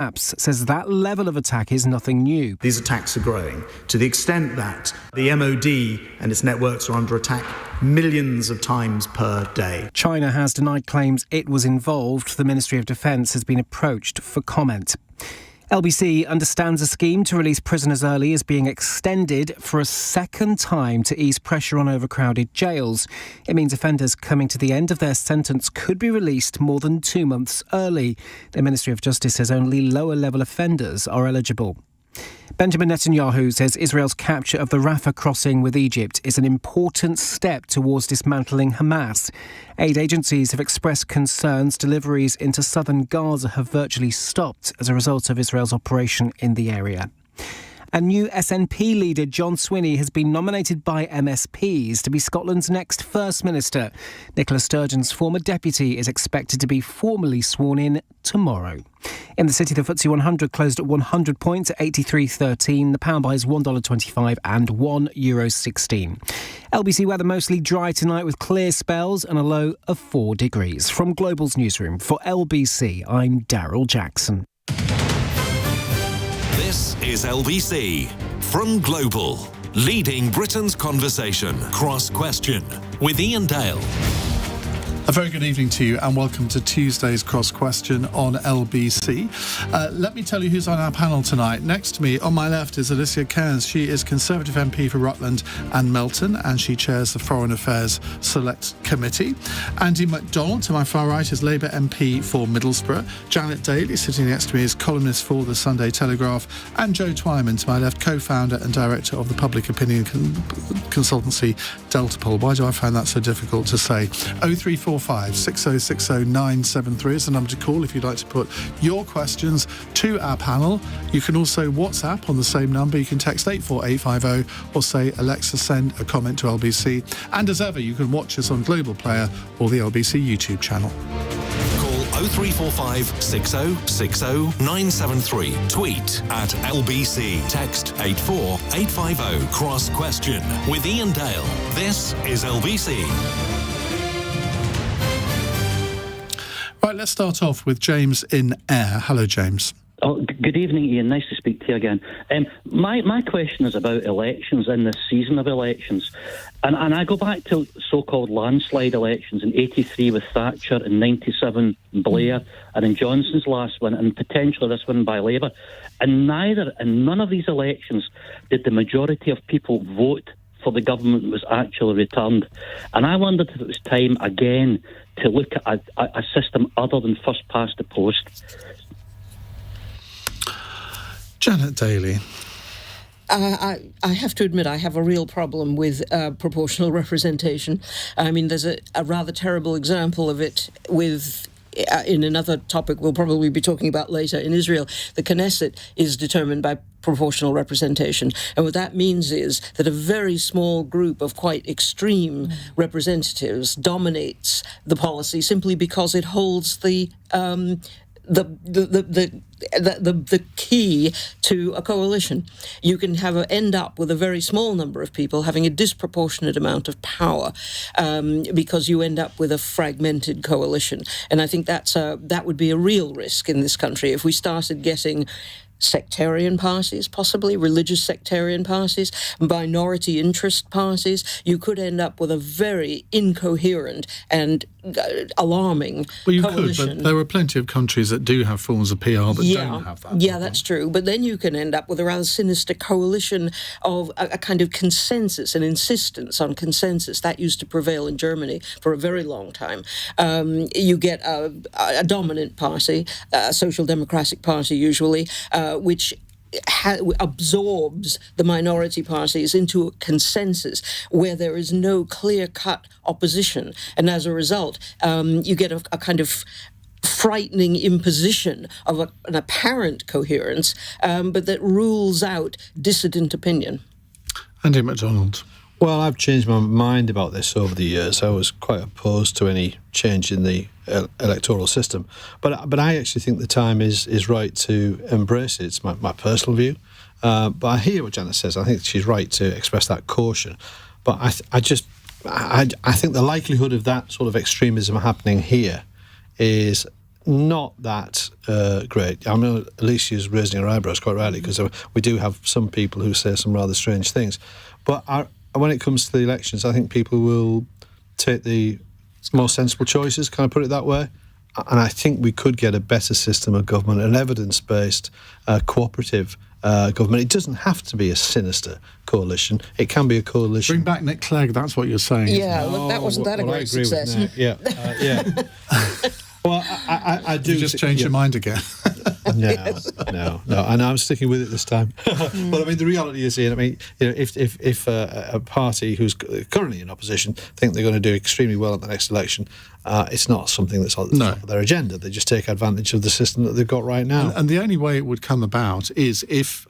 apps says that level of attack is nothing new. These attacks are growing to the extent that the MOD and its networks are under attack millions of times per day. China has denied claims it was involved. The Ministry of Defence has been approached for comment. LBC understands a scheme to release prisoners early is being extended for a second time to ease pressure on overcrowded jails. It means offenders coming to the end of their sentence could be released more than 2 months early. The Ministry of Justice says only lower-level offenders are eligible. Benjamin Netanyahu says Israel's capture of the Rafah crossing with Egypt is an important step towards dismantling Hamas. Aid agencies have expressed concerns deliveries into southern Gaza have virtually stopped as a result of Israel's operation in the area. And new SNP leader John Swinney has been nominated by MSPs to be Scotland's next First Minister. Nicola Sturgeon's former deputy is expected to be formally sworn in tomorrow. In the city, the FTSE 100 closed at 100 points at 83.13. The pound buys $1.25 and €1.16. LBC weather mostly dry tonight with clear spells and a low of 4 degrees. From Global's newsroom for LBC, I'm Daryl Jackson. This is LBC from Global, leading Britain's conversation. Cross Question with Iain Dale. A very good evening to you and welcome to Tuesday's Cross Question on LBC. Let me tell you who's on our panel tonight. Next to me, on my left, is Alicia Kearns. She is Conservative MP for Rutland and Melton and she chairs the Foreign Affairs Select Committee. Andy McDonald, to my far right, is Labour MP for Middlesbrough. Janet Daley, sitting next to me, is columnist for the Sunday Telegraph. And Joe Twyman, to my left, co-founder and director of the public opinion consultancy Deltapoll. Why do I find that so difficult to say? 0345 6060 973 is the number to call if you'd like to put your questions to our panel. You can also WhatsApp on the same number. You can text 84850 or say, Alexa, send a comment to LBC. And as ever, you can watch us on Global Player or the LBC YouTube channel. Call 0345 6060 973. Tweet at LBC. Text 84850. Cross Question with Iain Dale. This is LBC. Right, let's start off with James in Ayr. Hello, James. Oh, good evening, Ian. Nice to speak to you again. My question is about elections in this season of elections. And I go back to so-called landslide elections in 83 with Thatcher, in 97 Blair, and in Johnson's last one, and potentially this one by Labour. And none of these elections did the majority of people vote for the government that was actually returned. And I wondered if it was time again to look at a system other than first past the post. Janet Daley. I have to admit I have a real problem with proportional representation. I mean, there's a rather terrible example of it with... in another topic we'll probably be talking about later, in Israel, the Knesset is determined by proportional representation. And what that means is that a very small group of quite extreme representatives dominates the policy simply because it holds the key to a coalition. You can end up with a very small number of people having a disproportionate amount of power because you end up with a fragmented coalition. And I think that would be a real risk in this country if we started getting sectarian parties, possibly religious sectarian parties, minority interest parties. You could end up with a very incoherent and alarming coalition. Could, but there are plenty of countries that do have forms of PR that don't have that. Yeah, that's true. But then you can end up with a rather sinister coalition of a kind of consensus, an insistence on consensus. That used to prevail in Germany for a very long time. You get a dominant party, a social democratic party usually, which absorbs the minority parties into a consensus where there is no clear-cut opposition. And as a result, you get a kind of frightening imposition of an apparent coherence, but that rules out dissident opinion. Andy McDonald. Well, I've changed my mind about this over the years. I was quite opposed to any change in the electoral system. But I actually think the time is right to embrace it. It's my personal view. But I hear what Janet says. I think she's right to express that caution. But I think the likelihood of that sort of extremism happening here is not that great. I know Alicia's raising her eyebrows quite rightly, because we do have some people who say some rather strange things. But when it comes to the elections, I think people will take the more sensible choices, can I put it that way? And I think we could get a better system of government, an evidence-based, cooperative government. It doesn't have to be a sinister coalition. It can be a coalition. Bring back Nick Clegg, that's what you're saying. Yeah, look, that wasn't a great success. Yeah. Well, I do. You just change your mind again. No. And I'm sticking with it this time. But I mean, the reality is, Ian, I mean, if a party who's currently in opposition think they're going to do extremely well at the next election, it's not something that's on the top of their agenda. They just take advantage of the system that they've got right now. And the only way it would come about is if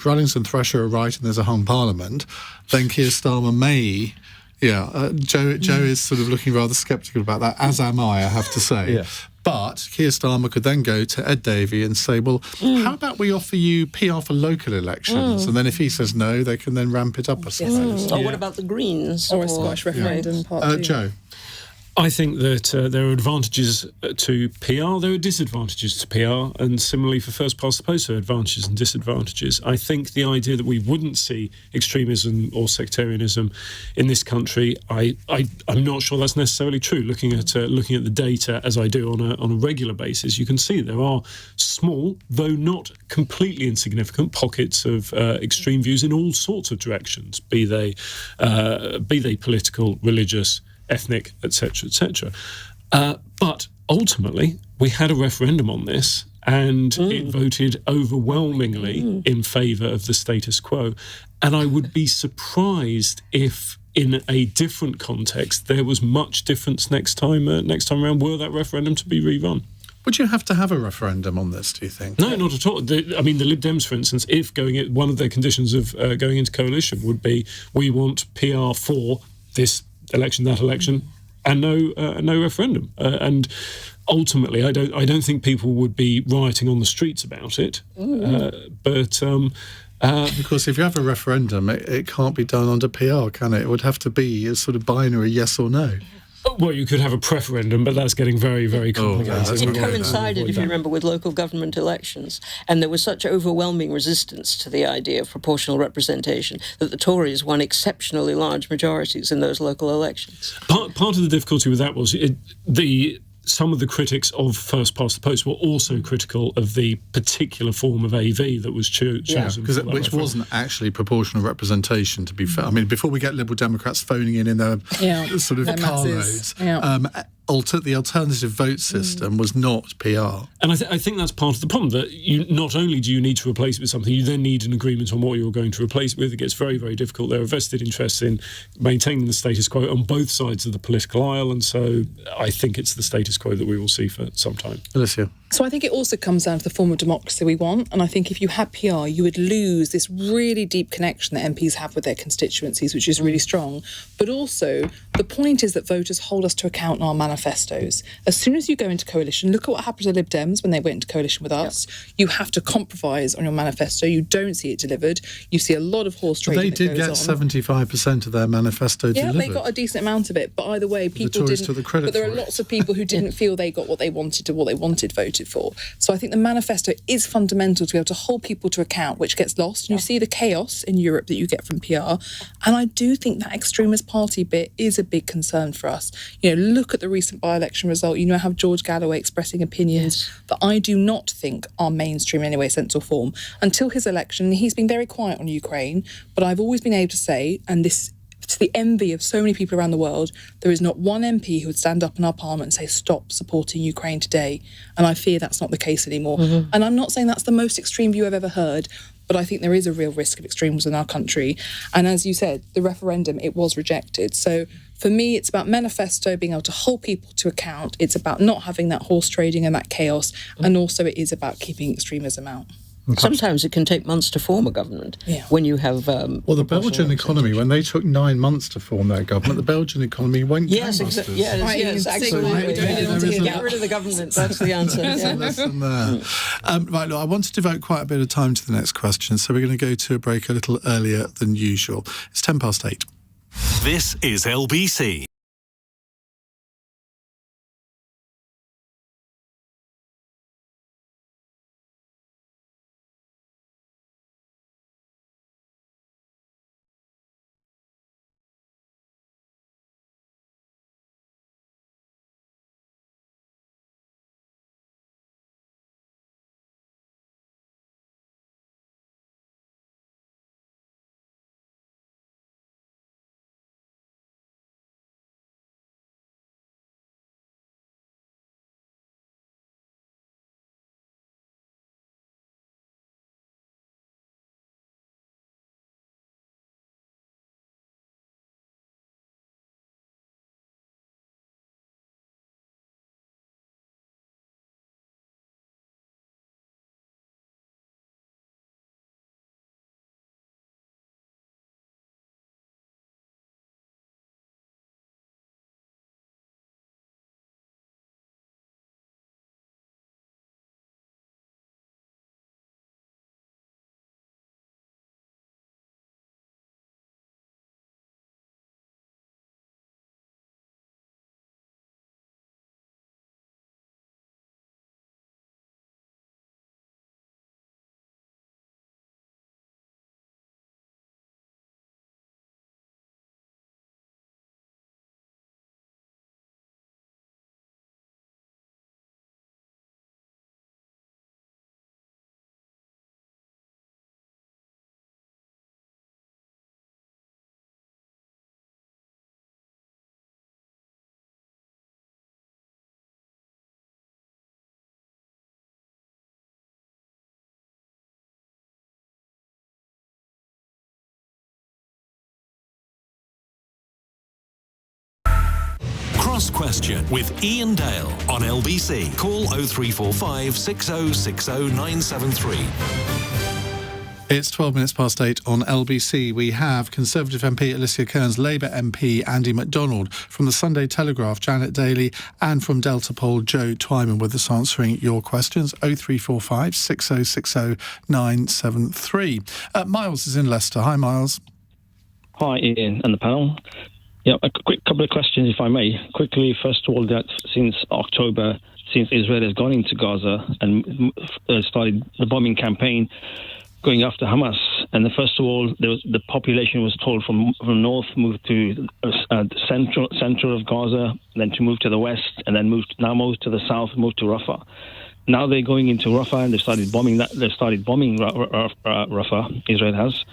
Rullings and Thresher are right and there's a hung parliament, then Keir Starmer may. Yeah, Joe is sort of looking rather sceptical about that, as am I have to say. Yeah. But Keir Starmer could then go to Ed Davey and say, well, how about we offer you PR for local elections? And then if he says no, they can then ramp it up, I suppose. Or what about the Greens? Or a Scottish referendum part 2? Joe? I think that there are advantages to PR, there are disadvantages to PR, and similarly for first past the post, there are advantages and disadvantages. I think the idea that we wouldn't see extremism or sectarianism in this country, I'm not sure that's necessarily true. Looking at the data as I do on a regular basis, you can see there are small, though not completely insignificant, pockets of extreme views in all sorts of directions, be they political, religious, ethnic, etc., etc. But ultimately, we had a referendum on this, and it voted overwhelmingly in favour of the status quo. And I would be surprised if, in a different context, there was much difference next time around, were that referendum to be rerun. Would you have to have a referendum on this, do you think? No, not at all. The Lib Dems, for instance, if one of their conditions of going into coalition would be, we want PR for this election, that election, and no referendum. And ultimately, I don't think people would be rioting on the streets about it. Because if you have a referendum, it can't be done under PR, can it? It would have to be a sort of binary yes or no. Well, you could have a preferendum, but that's getting very, very complicated. It coincided, if you remember, with local government elections, and there was such overwhelming resistance to the idea of proportional representation that the Tories won exceptionally large majorities in those local elections. Part of the difficulty with that was some of the critics of first past the post were also critical of the particular form of AV that was chosen. Which wasn't actually proportional representation, to be fair. I mean, before we get Liberal Democrats phoning in their sort of carloads, the alternative vote system was not PR. And I think that's part of the problem, that you not only do you need to replace it with something, you then need an agreement on what you're going to replace it with. It gets very, very difficult. There are vested interests in maintaining the status quo on both sides of the political aisle, and so I think it's the status quo that we will see for some time. Alicia? So I think it also comes down to the form of democracy we want, and I think if you had PR, you would lose this really deep connection that MPs have with their constituencies, which is really strong. But also, the point is that voters hold us to account in our manifestos. As soon as you go into coalition, look at what happened to Lib Dems when they went into coalition with us. You have to compromise on your manifesto. You don't see it delivered. You see a lot of horse trading. They did get 75% of their manifesto delivered. Yeah, they got a decent amount of it. But either way, people didn't. Took the credit but there for are lots of people who didn't feel they got what they wanted or what they wanted voted for. So I think the manifesto is fundamental to be able to hold people to account, which gets lost. And you see the chaos in Europe that you get from PR. And I do think that extremist party bit is a big concern for us. You know, look at the recent by-election result. You know, have George Galloway expressing opinions that I do not think are mainstream in any way, sense or form. Until his election, he's been very quiet on Ukraine. But I've always been able to say, and this to the envy of so many people around the world, there is not one MP who would stand up in our parliament and say, stop supporting Ukraine today. And I fear that's not the case anymore. And I'm not saying that's the most extreme view I've ever heard, but I think there is a real risk of extremism in our country. And as you said, the referendum, it was rejected. So for me, it's about manifesto, being able to hold people to account. It's about not having that horse trading and that chaos. And also it is about keeping extremism out. Sometimes it can take months to form a government when you have... well, the Belgian economy, when they took 9 months to form their government, the Belgian economy went gangbusters. Yes, absolutely. Get rid of the government, that's the answer. Right, look, I wanted to devote quite a bit of time to the next question, so we're going to go to a break a little earlier than usual. It's 8:10. This is LBC. Cross Question with Iain Dale on LBC. Call 0345 6060 973. It's 12 minutes past 8 on LBC. We have Conservative MP Alicia Kearns, Labour MP Andy McDonald, from the Sunday Telegraph Janet Daley, and from Deltapoll Joe Twyman with us answering your questions. 0345 6060 973. Miles is in Leicester. Hi, Miles. Hi, Ian and the panel. Yeah, a quick couple of questions, if I may. Quickly, first of all, that since October, since Israel has gone into Gaza and started the bombing campaign, going after Hamas, and first of all, the population was told from north move to central of Gaza, then to move to the west, and then move to the south, move to Rafah. Now they're going into Rafah, and they've started bombing Rafah. Israel has.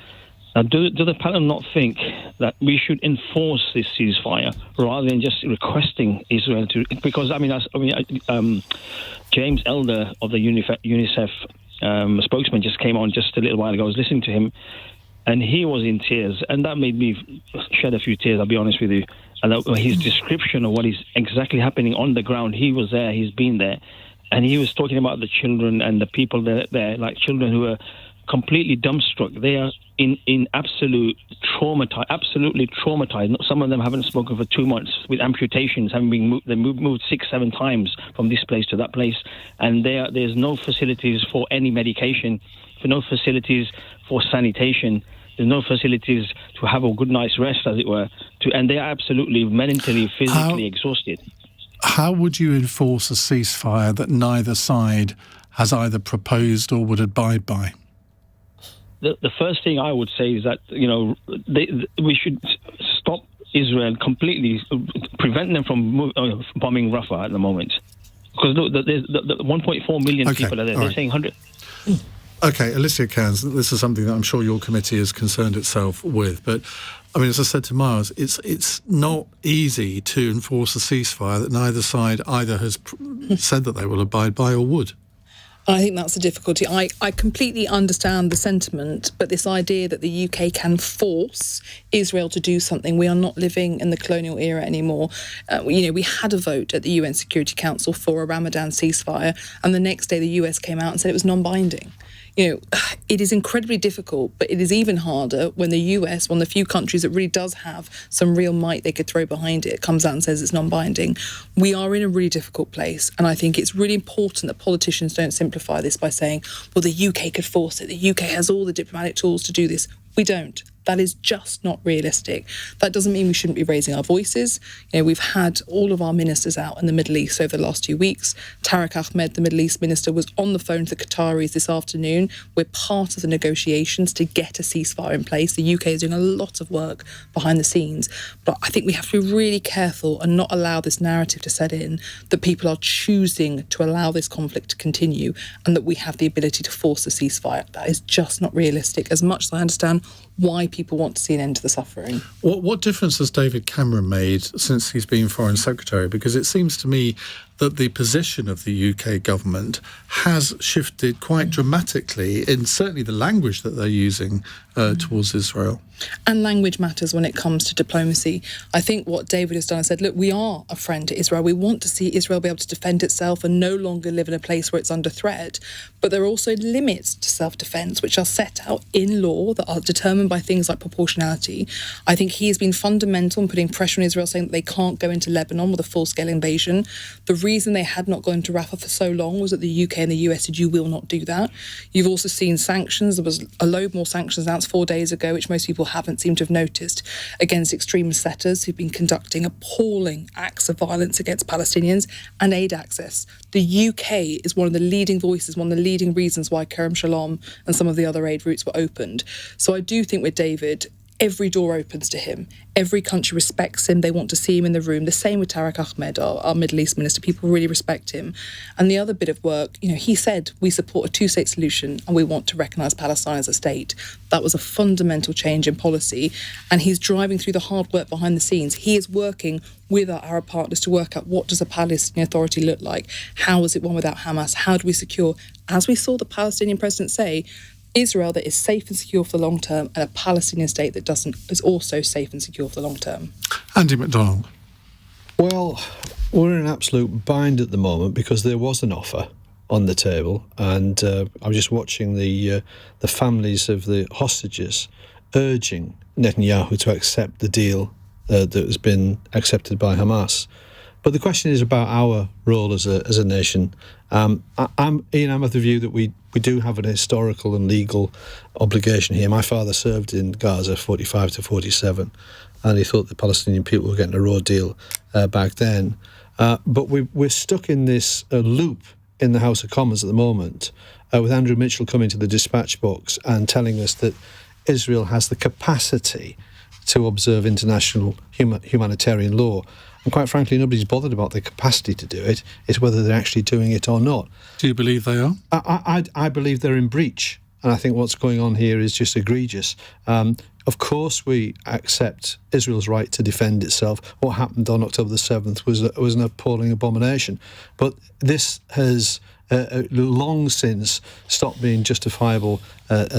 Now, do the panel not think that we should enforce this ceasefire rather than just requesting Israel to? Because James Elder of the UNICEF spokesman just came on just a little while ago. I was listening to him, and he was in tears, and that made me shed a few tears, I'll be honest with you. And his description of what is exactly happening on the ground, he was there, he's been there, and he was talking about the children and the people there, like children who are completely dumbstruck. They are in absolutely traumatized. Some of them haven't spoken for 2 months, with amputations having been moved. They moved 6-7 times from this place to that place, and there's no facilities for any medication, no facilities for sanitation. There's no facilities to have a good night's rest, as it were. And they are absolutely mentally, physically exhausted. How would you enforce a ceasefire that neither side has either proposed or would abide by? The first thing I would say is that, we should stop Israel completely, prevent them from bombing Rafah at the moment. Because there's the 1.4 million people are there. They're saying 100. Okay, Alicia Kearns, this is something that I'm sure your committee has concerned itself with. But, I mean, as I said to Miles, it's not easy to enforce a ceasefire that neither side either has said that they will abide by or would. I think that's the difficulty. I completely understand the sentiment, but this idea that the UK can force Israel to do something, we are not living in the colonial era anymore. We had a vote at the UN Security Council for a Ramadan ceasefire, and the next day the US came out and said it was non-binding. It is incredibly difficult, but it is even harder when the US, one of the few countries that really does have some real might they could throw behind it, comes out and says it's non-binding. We are in a really difficult place, and I think it's really important that politicians don't simplify this by saying, well, the UK could force it. The UK has all the diplomatic tools to do this. We don't. That is just not realistic. That doesn't mean we shouldn't be raising our voices. We've had all of our ministers out in the Middle East over the last 2 weeks. Tariq Ahmed, the Middle East minister, was on the phone to the Qataris this afternoon. We're part of the negotiations to get a ceasefire in place. The UK is doing a lot of work behind the scenes. But I think we have to be really careful and not allow this narrative to set in that people are choosing to allow this conflict to continue and that we have the ability to force a ceasefire. That is just not realistic, as much as I understand why people want to see an end to the suffering. What difference has David Cameron made since he's been Foreign Secretary? Because it seems to me that the position of the UK government has shifted quite dramatically in certainly the language that they're using towards Israel. And language matters when it comes to diplomacy. I think what David has done is said, look, we are a friend to Israel. We want to see Israel be able to defend itself and no longer live in a place where it's under threat. But there are also limits to self-defence, which are set out in law that are determined by things like proportionality. I think he has been fundamental in putting pressure on Israel, saying that they can't go into Lebanon with a full-scale invasion. The reason they had not gone to Rafah for so long was that the UK and the US said, you will not do that. You've also seen sanctions. There was a load more sanctions announced 4 days ago, which most people haven't seemed to have noticed, against extremist setters who've been conducting appalling acts of violence against Palestinians, and aid access. The UK is one of the leading voices, one of the leading reasons why Kerem Shalom and some of the other aid routes were opened. So I do think with David, every door opens to him. Every country respects him. They want to see him in the room. The same with Tariq Ahmed, our Middle East minister. People really respect him. And the other bit of work, he said, we support a two-state solution and we want to recognise Palestine as a state. That was a fundamental change in policy. And he's driving through the hard work behind the scenes. He is working with our Arab partners to work out what does a Palestinian Authority look like? How is it one without Hamas? How do we secure, as we saw the Palestinian president say, Israel that is safe and secure for the long term, and a Palestinian state that is also safe and secure for the long term. Andy McDonald. Well, we're in an absolute bind at the moment because there was an offer on the table, and I was just watching the families of the hostages urging Netanyahu to accept the deal that has been accepted by Hamas. But the question is about our role as a nation. I'm of the view that we do have an historical and legal obligation here. My father served in Gaza 45 to 47, and he thought the Palestinian people were getting a raw deal back then. But we're stuck in this loop in the House of Commons at the moment, with Andrew Mitchell coming to the dispatch box and telling us that Israel has the capacity to observe international humanitarian law. And quite frankly, nobody's bothered about the capacity to do it. It's whether they're actually doing it or not. Do you believe they are? I believe they're in breach. And I think what's going on here is just egregious. Of course, we accept Israel's right to defend itself. What happened on October the 7th was an appalling abomination. But this has long since stopped being justifiable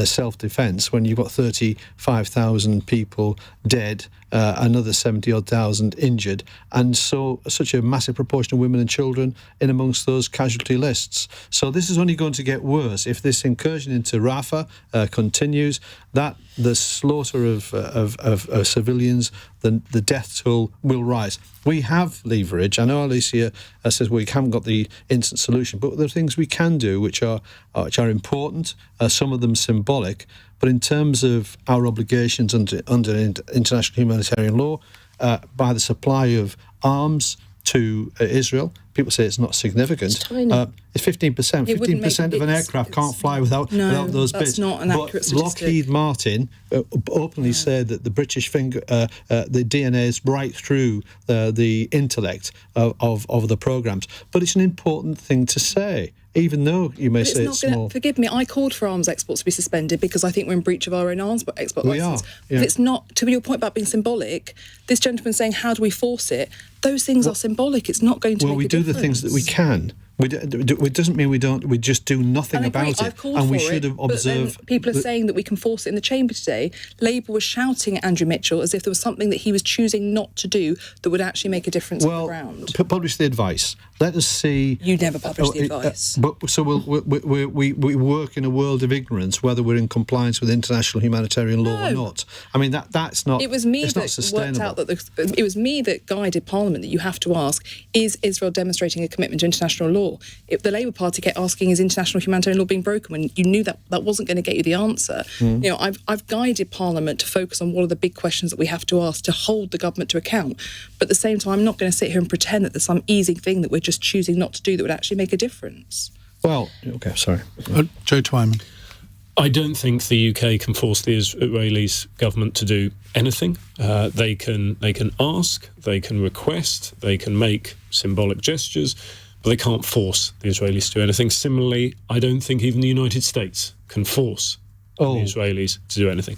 self-defence when you've got 35,000 people dead, another 70-odd thousand injured, and such a massive proportion of women and children in amongst those casualty lists. So this is only going to get worse if this incursion into Rafah continues. That the slaughter of civilians, the death toll will rise. We have leverage. I know Alicia says we haven't got the instant solution, but there are things we can do which are important. Some of them symbolic, but in terms of our obligations under international humanitarian law, by the supply of arms to Israel, people say it's not significant. It's tiny. It's 15%. 15% of an aircraft can't fly without those bits. That's not an accurate statistic. Lockheed Martin openly said that the British finger, the DNA is right through the intellect of the programmes. But it's an important thing to say, even though you may say it's small. Forgive me, I called for arms exports to be suspended because I think we're in breach of our own arms export licence. Yeah. But it's not, to your point about being symbolic, this gentleman saying, how do we force it? Those things are symbolic. It's not going to make a difference. Well, we do the things that we can. It doesn't mean we don't. We just do nothing about it, and we should have observed. But people are saying that we can force it in the chamber today. Labour was shouting at Andrew Mitchell as if there was something that he was choosing not to do that would actually make a difference on the ground. Publish the advice. Let us see. You never publish the advice. So we work in a world of ignorance, whether we're in compliance with international humanitarian law or not. I mean that's not. It was me that worked out that it was me that guided Parliament that you have to ask: is Israel demonstrating a commitment to international law? If the Labour Party kept asking, is international humanitarian law being broken, when you knew that wasn't going to get you the answer. You know, I've guided Parliament to focus on what are the big questions that we have to ask to hold the government to account. But at the same time, I'm not going to sit here and pretend that there's some easy thing that we're just choosing not to do that would actually make a difference. Well, okay, sorry. Joe Twyman. I don't think the UK can force the Israelis government to do anything. They can ask, they can request, they can make symbolic gestures, but they can't force the Israelis to do anything. Similarly, I don't think even the United States can force the Israelis to do anything.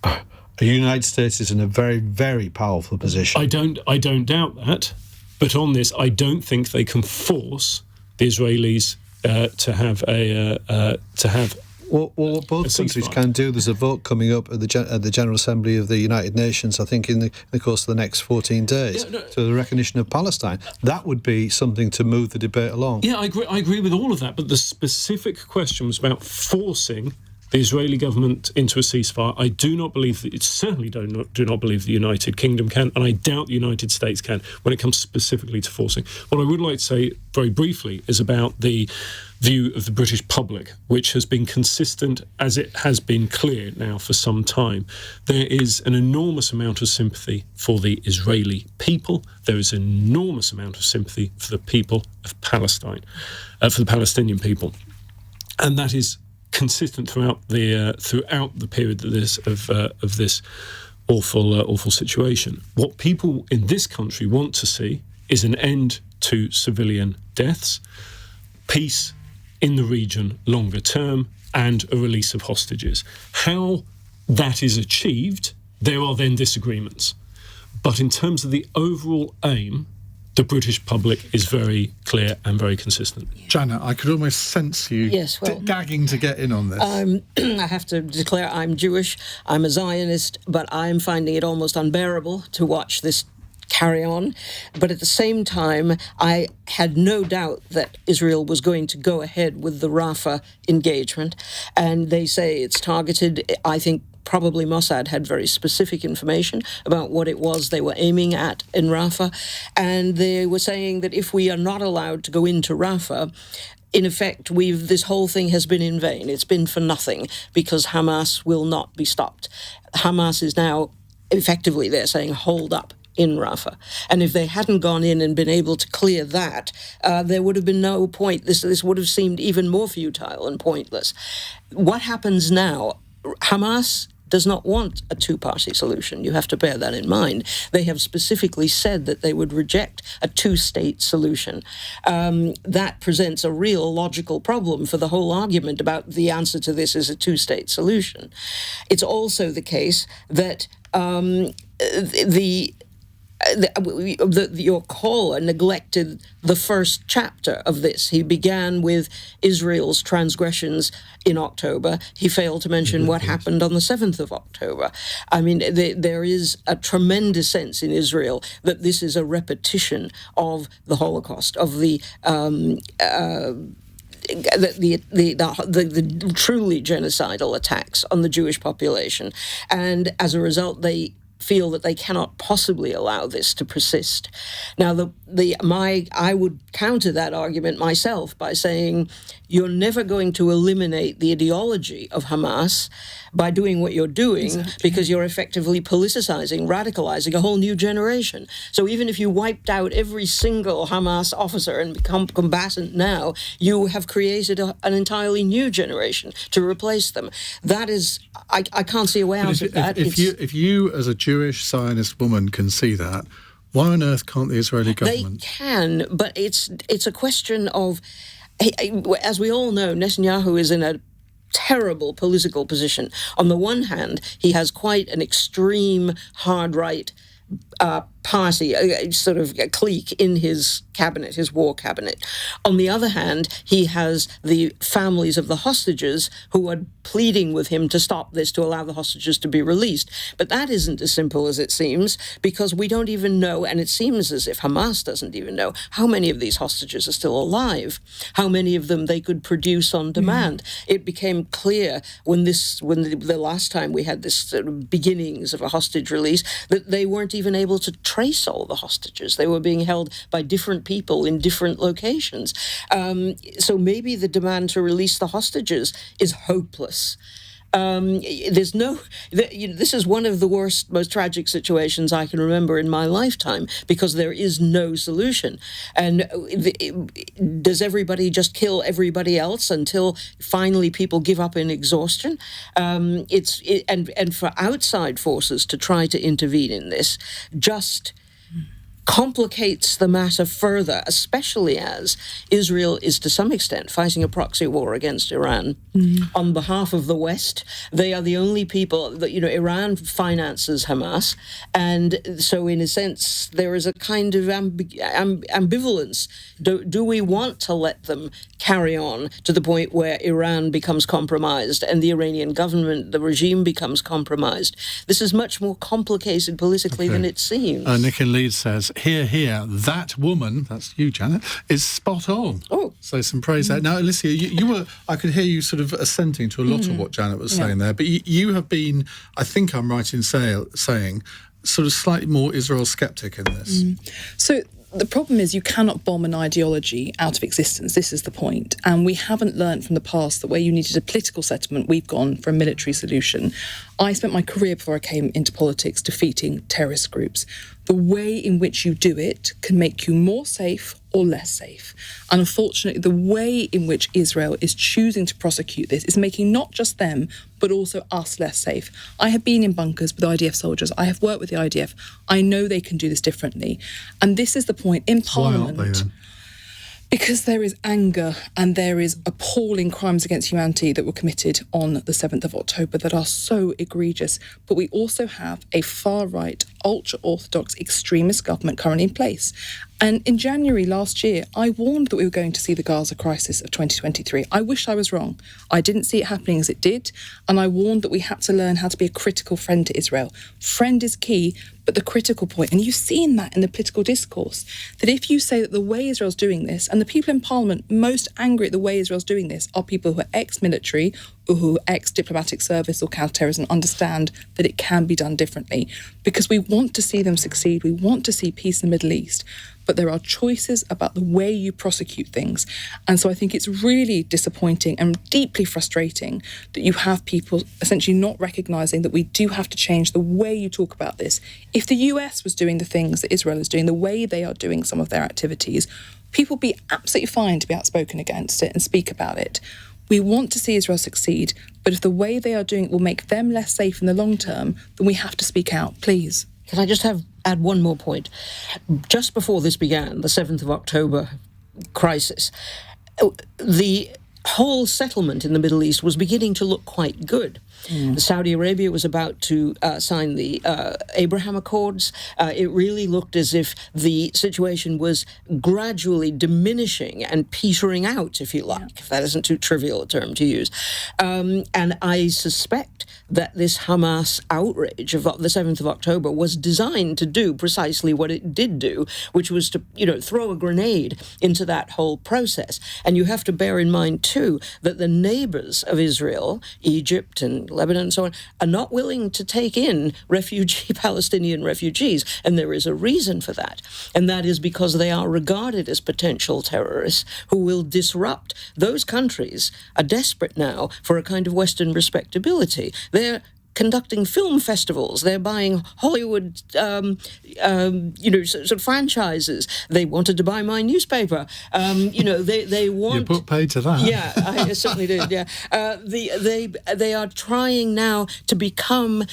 The United States is in a very, very powerful position. I don't doubt that, but on this, I don't think they can force the Israelis to have. Well, what both countries can do, there's a vote coming up at the General Assembly of the United Nations, I think, in the course of the next 14 days, to the recognition of Palestine. That would be something to move the debate along. Yeah, I agree with all of that, but the specific question was about forcing the Israeli government into a ceasefire. I do not believe that, certainly do not believe the United Kingdom can, and I doubt the United States can when it comes specifically to forcing. What I would like to say very briefly is about the view of the British public, which has been consistent, as it has been clear now for some time. There is an enormous amount of sympathy for the Israeli people. There is an enormous amount of sympathy for the people of Palestine, for the Palestinian people, and that is consistent throughout the period of this awful situation. What people in this country want to see is an end to civilian deaths, peace in the region longer term, and a release of hostages. How that is achieved, there are then disagreements. But in terms of the overall aim, the British public is very clear and very consistent. Janet, I could almost sense you gagging to get in on this. I have to declare I'm Jewish, I'm a Zionist, but I'm finding it almost unbearable to watch this carry on. But at the same time, I had no doubt that Israel was going to go ahead with the Rafah engagement. And they say it's targeted. I think probably Mossad had very specific information about what it was they were aiming at in Rafah. And they were saying that if we are not allowed to go into Rafah, in effect, this whole thing has been in vain. It's been for nothing because Hamas will not be stopped. Hamas is now effectively, they're saying, hold up in Rafah. And if they hadn't gone in and been able to clear that, there would have been no point. This would have seemed even more futile and pointless. What happens now? Hamas does not want a two-party solution. You have to bear that in mind. They have specifically said that they would reject a two-state solution. That presents a real logical problem for the whole argument about the answer to this is a two-state solution. It's also the case that your caller neglected the first chapter of this. He began with Israel's transgressions in October. He failed to mention what happened on the 7th of October. I mean, there is a tremendous sense in Israel that this is a repetition of the Holocaust, of the truly genocidal attacks on the Jewish population. And as a result, they feel that they cannot possibly allow this to persist. Now, I would counter that argument myself by saying you're never going to eliminate the ideology of Hamas by doing what you're doing, because you're effectively politicizing, radicalizing a whole new generation. So even if you wiped out every single Hamas officer and become combatant now, you have created an entirely new generation to replace them. That is, I can't see a way out of that. If you, as a Jewish Zionist woman, can see that, why on earth can't the Israeli government? They can, but it's a question of, as we all know, Netanyahu is in a terrible political position. On the one hand, he has quite an extreme hard-right party, sort of a clique in his cabinet, his war cabinet. On the other hand, he has the families of the hostages who are pleading with him to stop this, to allow the hostages to be released. But that isn't as simple as it seems, because we don't even know, and it seems as if Hamas doesn't even know, how many of these hostages are still alive, how many of them they could produce on demand. It became clear when the last time we had this sort of beginnings of a hostage release, that they weren't even able to trace all the hostages. They were being held by different people in different locations. So maybe the demand to release the hostages is hopeless. This is one of the worst, most tragic situations I can remember in my lifetime, because there is no solution. And does everybody just kill everybody else until finally people give up in exhaustion? And for outside forces to try to intervene in this just complicates the matter further, especially as Israel is to some extent fighting a proxy war against Iran on behalf of the West. They are the only people that, Iran finances Hamas. And so in a sense, there is a kind of ambivalence. Do we want to let them carry on to the point where Iran becomes compromised and the Iranian government, the regime becomes compromised? This is much more complicated politically than it seems. Nick in Leeds says, Here, that woman, that's you, Janet, is spot on. Oh. So some praise there. Now, Alicia, I could hear you sort of assenting to a lot of what Janet was saying there, but you have been, I think I'm right in saying, sort of slightly more Israel skeptic in this. So the problem is you cannot bomb an ideology out of existence. This is the point. And we haven't learned from the past that where you needed a political settlement, we've gone for a military solution. I spent my career before I came into politics defeating terrorist groups. The way in which you do it can make you more safe or less safe. And unfortunately, the way in which Israel is choosing to prosecute this is making not just them, but also us less safe. I have been in bunkers with IDF soldiers. I have worked with the IDF. I know they can do this differently. And this is the point in Parliament. Why aren't they then? Because there is anger and there is appalling crimes against humanity that were committed on the 7th of October that are so egregious. But we also have a far-right, ultra-Orthodox extremist government currently in place. And in January last year, I warned that we were going to see the Gaza crisis of 2023. I wish I was wrong. I didn't see it happening as it did, and I warned that we had to learn how to be a critical friend to Israel. Friend is key, but the critical point, and you've seen that in the political discourse, that if you say that the way Israel's doing this, and the people in Parliament most angry at the way Israel's doing this are people who are ex-military or who are ex-diplomatic service or counter-terrorism, understand that it can be done differently, because we want to see them succeed. We want to see peace in the Middle East. But there are choices about the way you prosecute things. And so I think it's really disappointing and deeply frustrating that you have people essentially not recognising that we do have to change the way you talk about this. If the US was doing the things that Israel is doing, the way they are doing some of their activities, people would be absolutely fine to be outspoken against it and speak about it. We want to see Israel succeed, but if the way they are doing it will make them less safe in the long term, then we have to speak out, please. Can I just add one more point? Just before this began, the 7th of October crisis, the whole settlement in the Middle East was beginning to look quite good. Saudi Arabia was about to sign the Abraham Accords. It really looked as if the situation was gradually diminishing and petering out, if you like, if that isn't too trivial a term to use. And I suspect that this Hamas outrage of the 7th of October was designed to do precisely what it did do, which was to, throw a grenade into that whole process. And you have to bear in mind, too, that the neighbors of Israel, Egypt and Lebanon and so on, are not willing to take in Palestinian refugees. And there is a reason for that. And that is because they are regarded as potential terrorists who will disrupt. Those countries are desperate now for a kind of Western respectability. They're conducting film festivals. They're buying Hollywood, sort of franchises. They wanted to buy my newspaper. They want. You put paid to that. Yeah, I certainly did. Yeah, they are trying now to become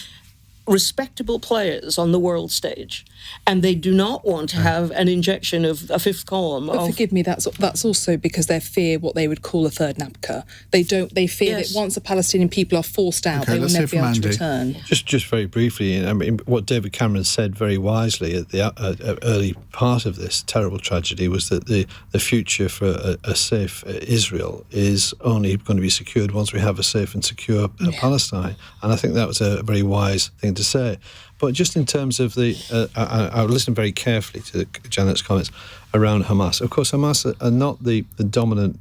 respectable players on the world stage, and they do not want to have an injection of a fifth column. But forgive me, that's also because they fear what they would call a third Nabka. They fear that once the Palestinian people are forced out, they will never be able to return. Just very briefly, I mean, what David Cameron said very wisely at the early part of this terrible tragedy was that the future for a safe Israel is only going to be secured once we have a safe and secure Palestine. And I think that was a very wise thing to say. But just in terms of I listened very carefully to Janet's comments around Hamas. Of course, Hamas are not the dominant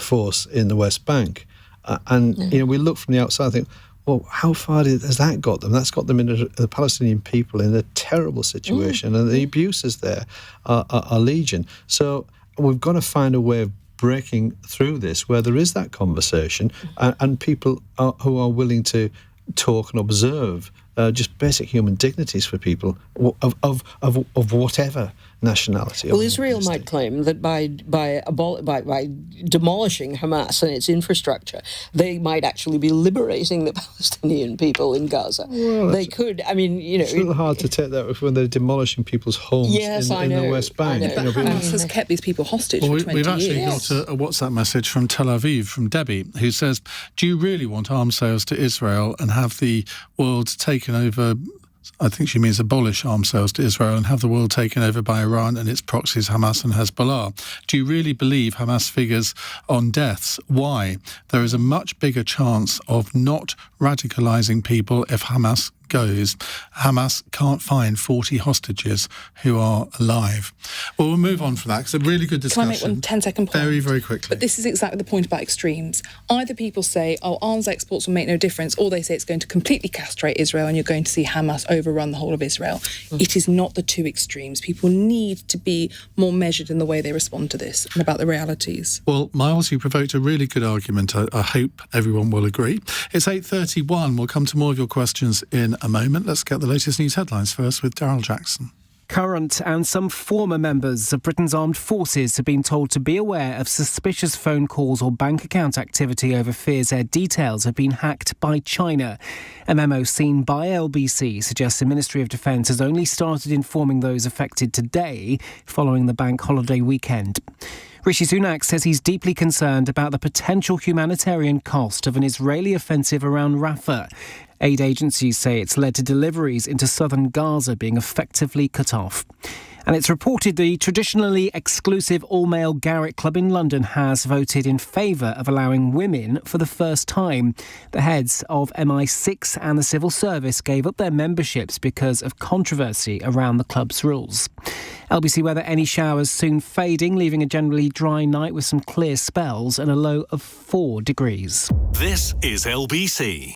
force in the West Bank. We look from the outside and think, well, how far has that got them? That's got them in the Palestinian people in a terrible situation, and the abuses there are legion. So we've got to find a way of breaking through this where there is that conversation and people who are willing to talk and observe just basic human dignities for people of whatever nationality. Well, Israel might claim that by demolishing Hamas and its infrastructure, they might actually be liberating the Palestinian people in Gaza. Well, they could. I mean, it's a little hard to take that when they're demolishing people's homes in the West Bank. But Hamas has kept these people hostage for 20 years. We've actually got a WhatsApp message from Tel Aviv, from Debbie, who says, do you really want arms sales to Israel and have the world taken over? I think she means abolish arms sales to Israel and have the world taken over by Iran and its proxies Hamas and Hezbollah. Do you really believe Hamas figures on deaths? Why? There is a much bigger chance of not radicalising people if Hamas goes. Hamas can't find 40 hostages who are alive. Well, we'll move on from that. It's a really good discussion. Can I make one 10-second point? Very, very quickly. But this is exactly the point about extremes. Either people say, arms exports will make no difference, or they say it's going to completely castrate Israel and you're going to see Hamas overrun the whole of Israel. It is not the two extremes. People need to be more measured in the way they respond to this and about the realities. Well, Miles, you provoked a really good argument. I hope everyone will agree. It's 8:31. We'll come to more of your questions in a moment. Let's get the latest news headlines first with Daryl Jackson. Current and some former members of Britain's armed forces have been told to be aware of suspicious phone calls or bank account activity over fears their details have been hacked by China. A memo seen by LBC suggests the Ministry of Defence has only started informing those affected today, following the bank holiday weekend. Rishi Sunak says he's deeply concerned about the potential humanitarian cost of an Israeli offensive around Rafah. Aid agencies say it's led to deliveries into southern Gaza being effectively cut off. And it's reported the traditionally exclusive all-male Garrick Club in London has voted in favour of allowing women for the first time. The heads of MI6 and the civil service gave up their memberships because of controversy around the club's rules. LBC weather, any showers soon fading, leaving a generally dry night with some clear spells and a low of 4 degrees. This is LBC.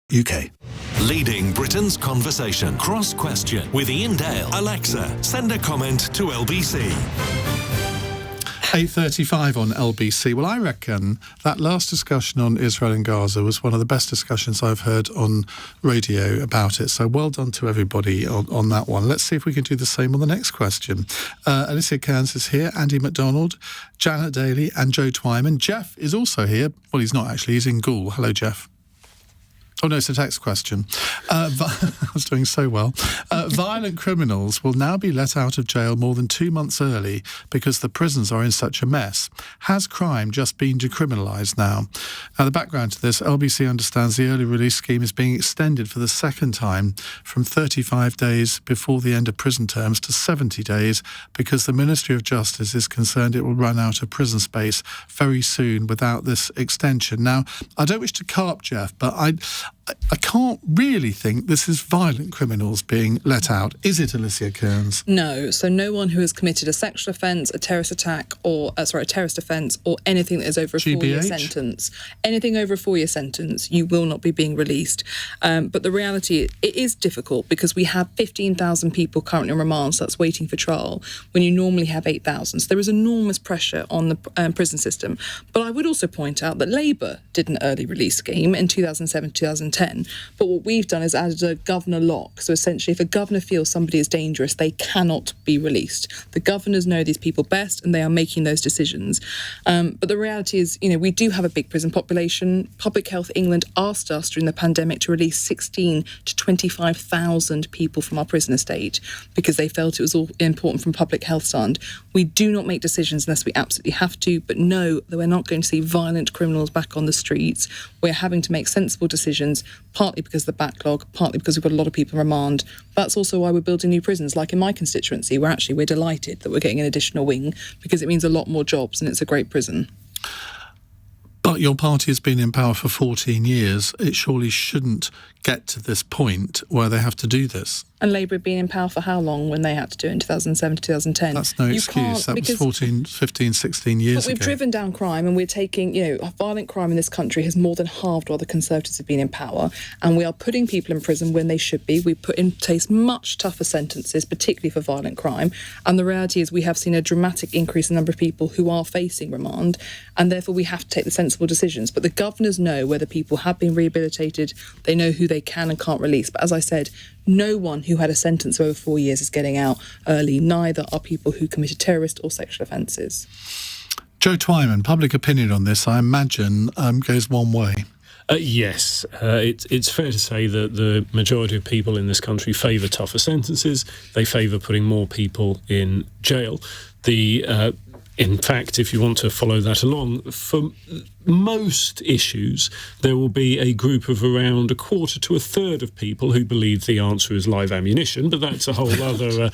UK. Leading Britain's conversation. Cross Question with Iain Dale. Alexa, send a comment to LBC. 8:35 on LBC. Well, I reckon that last discussion on Israel and Gaza was one of the best discussions I've heard on radio about it. So well done to everybody on that one. Let's see if we can do the same on the next question. Alicia Kearns is here, Andy McDonald, Janet Daley and Joe Twyman. Jeff is also here. Well, he's not actually. He's in Goole. Hello, Jeff. Oh, no, it's a text question. I was doing so well. Violent criminals will now be let out of jail more than 2 months early because the prisons are in such a mess. Has crime just been decriminalised now? Now, the background to this, LBC understands the early release scheme is being extended for the second time from 35 days before the end of prison terms to 70 days because the Ministry of Justice is concerned it will run out of prison space very soon without this extension. Now, I don't wish to carp Jeff, but I can't really think this is violent criminals being let out. Is it, Alicia Kearns? No. So no one who has committed a sexual offence, a terrorist attack, or a terrorist offence, or anything that is over a 4-year sentence. Anything over a 4-year sentence, you will not be being released. But the reality, it is difficult because we have 15,000 people currently on remand, so that's waiting for trial, when you normally have 8,000. So there is enormous pressure on the prison system. But I would also point out that Labour did an early release scheme in 2007, 2010. But what we've done is added a governor lock. So essentially, if a governor feels somebody is dangerous, they cannot be released. The governors know these people best, and they are making those decisions. But the reality is, we do have a big prison population. Public Health England asked us during the pandemic to release 16 to 25,000 people from our prison estate because they felt it was all important from public health stand. We do not make decisions unless we absolutely have to, but know that we're not going to see violent criminals back on the streets. We're having to make sensible decisions partly because of the backlog, partly because we've got a lot of people in remand. That's also why we're building new prisons. Like in my constituency, we're delighted that we're getting an additional wing because it means a lot more jobs and it's a great prison. But your party has been in power for 14 years. It surely shouldn't get to this point where they have to do this. And Labour had been in power for how long when they had to do it in 2007 to 2010? That's no excuse. That was 14, 15, 16 years ago. But we've driven down crime and we're taking, violent crime in this country has more than halved while the Conservatives have been in power. And we are putting people in prison when they should be. We put in place much tougher sentences, particularly for violent crime. And the reality is we have seen a dramatic increase in the number of people who are facing remand. And therefore we have to take the sensible decisions. But the governors know whether people have been rehabilitated. They know who they can and can't release. But as I said, no one who had a sentence of over 4 years is getting out early. Neither are people who committed terrorist or sexual offences. Joe Twyman, public opinion on this, I imagine, goes one way. Yes, it's fair to say that the majority of people in this country favour tougher sentences. They favour putting more people in jail. In fact, if you want to follow that along, for most issues, there will be a group of around a quarter to a third of people who believe the answer is live ammunition, but that's a whole other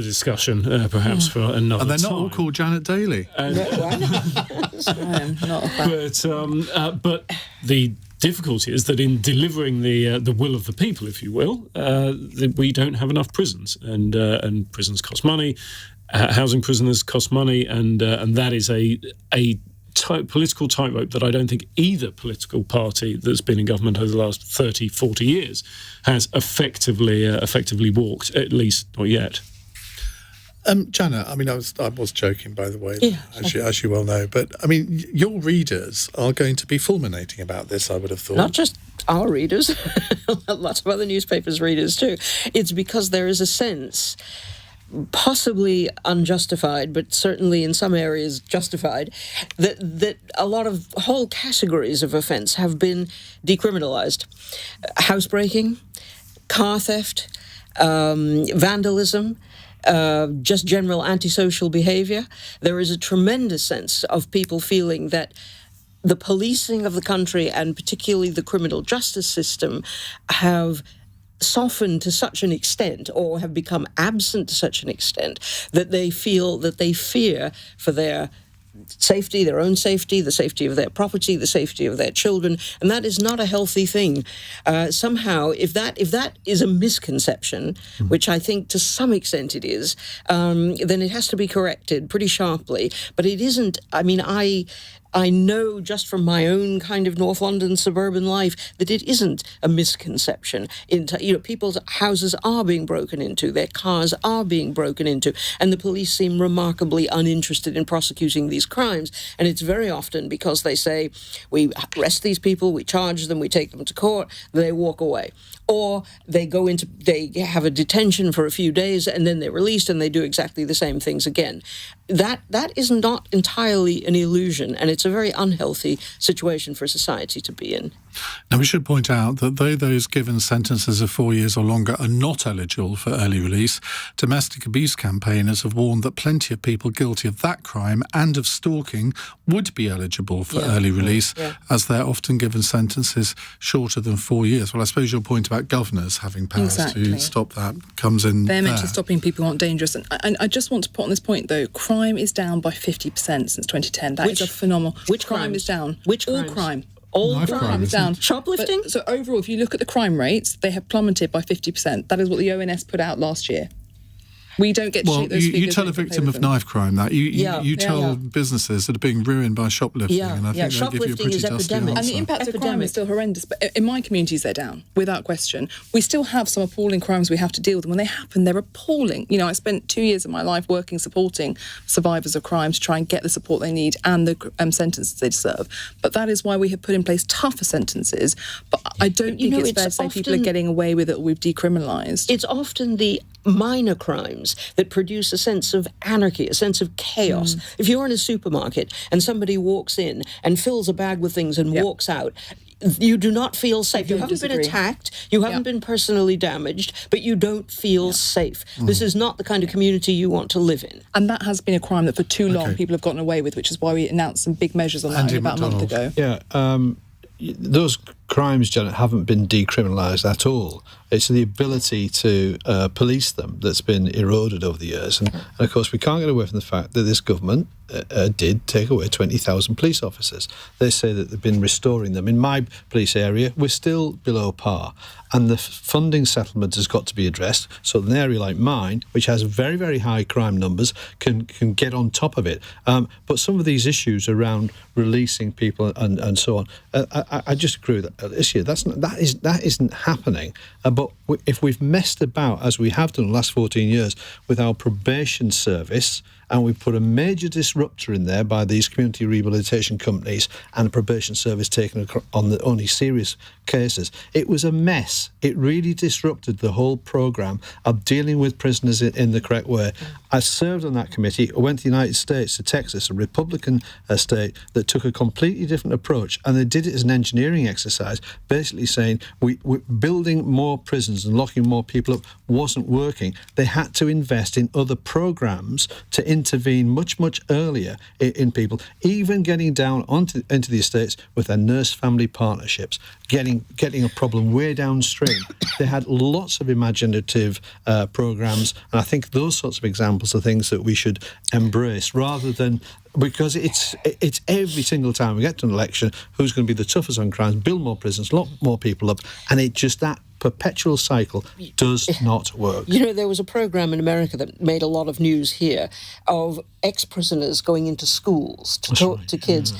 discussion, perhaps for another time. And they're not all called Janet Daley. I am not a fan. But the difficulty is that in delivering the will of the people, if you will, we don't have enough prisons, and prisons cost money. Housing prisoners cost money, and that is a political tightrope that I don't think either political party that's been in government over the last 30, 40 years has effectively walked, at least not yet. Janet, I mean, I was joking, by the way, Yeah, as you well know, but I mean, your readers are going to be fulminating about this, I would have thought. Not just our readers, lots of other newspapers' readers too. It's because there is a sense, possibly unjustified, but certainly in some areas justified, that a lot of whole categories of offence have been decriminalised. Housebreaking, car theft, vandalism, just general antisocial behaviour. There is a tremendous sense of people feeling that the policing of the country, and particularly the criminal justice system, have softened to such an extent, or have become absent to such an extent, that they feel that they fear for their safety, their own safety, the safety of their property, the safety of their children, and that is not a healthy thing. Somehow, if that is a misconception, which I think to some extent it is, then it has to be corrected pretty sharply. But it isn't. I mean, I know just from my own kind of North London suburban life that it isn't a misconception. People's houses are being broken into, their cars are being broken into, and the police seem remarkably uninterested in prosecuting these crimes. And it's very often because they say, we arrest these people, we charge them, we take them to court, they walk away. Or they have a detention for a few days and then they're released and they do exactly the same things again. That is not entirely an illusion, and it's a very unhealthy situation for society to be in. Now, we should point out that though those given sentences of 4 years or longer are not eligible for early release, domestic abuse campaigners have warned that plenty of people guilty of that crime and of stalking would be eligible for early release, as they're often given sentences shorter than 4 years. Well, I suppose your point about governors having powers to stop that comes in They're meant there. to stopping people who aren't dangerous. And I just want to put on this point, though, crime is down by 50% since 2010. That is a phenomenal... Which crime crimes? is down. Which All crimes? crime. All Knife crime is down. Shoplifting? So overall, if you look at the crime rates, they have plummeted by 50%. That is what the ONS put out last year. We don't get to shape those figures. You tell a victim of knife crime that. You tell businesses that are being ruined by shoplifting, and I think they give you a pretty dusty answer. And the impact of crime is still horrendous. But in my communities, they're down, without question. We still have some appalling crimes we have to deal with. And when they happen, they're appalling. I spent 2 years of my life supporting survivors of crime to try and get the support they need and the sentences they deserve. But that is why we have put in place tougher sentences. But I don't think it's fair to say people are getting away with it, or we've decriminalised. It's often the minor crimes that produce a sense of anarchy, a sense of chaos. If you're in a supermarket and somebody walks in and fills a bag with things and walks out, you do not feel safe. You haven't been attacked, you haven't been personally damaged, but you don't feel safe. This is not the kind of community you want to live in. And that has been a crime that for too long people have gotten away with, which is why we announced some big measures on that about a month ago. Yeah, those crimes haven't been decriminalised at all. It's the ability to police them that's been eroded over the years. And of course, we can't get away from the fact that this government did take away 20,000 police officers. They say that they've been restoring them. In my police area, we're still below par. And the funding settlement has got to be addressed. So an area like mine, which has very, very high crime numbers, can get on top of it. But some of these issues around releasing people and so on, I just agree with Alicia. That isn't happening. But if we've messed about, as we have done the last 14 years, with our probation service, and we've put a major disruptor in there by these community rehabilitation companies and the probation service taking on the only serious cases, it was a mess. It really disrupted the whole programme of dealing with prisoners in the correct way. I served on that committee. I went to the United States, to Texas, a Republican state that took a completely different approach, and they did it as an engineering exercise, basically saying we're building more prisons and locking more people up wasn't working. They had to invest in other programmes to intervene much, much earlier in people, even getting down into the estates with their nurse-family partnerships, getting a problem way downstream. They had lots of imaginative programmes, and I think those sorts of examples are things that we should embrace, rather than, because it's every single time we get to an election, who's going to be the toughest on crimes, build more prisons, lock more people up, and it just, that perpetual cycle does not work. You know, there was a programme in America that made a lot of news here of ex-prisoners going into schools to talk to kids.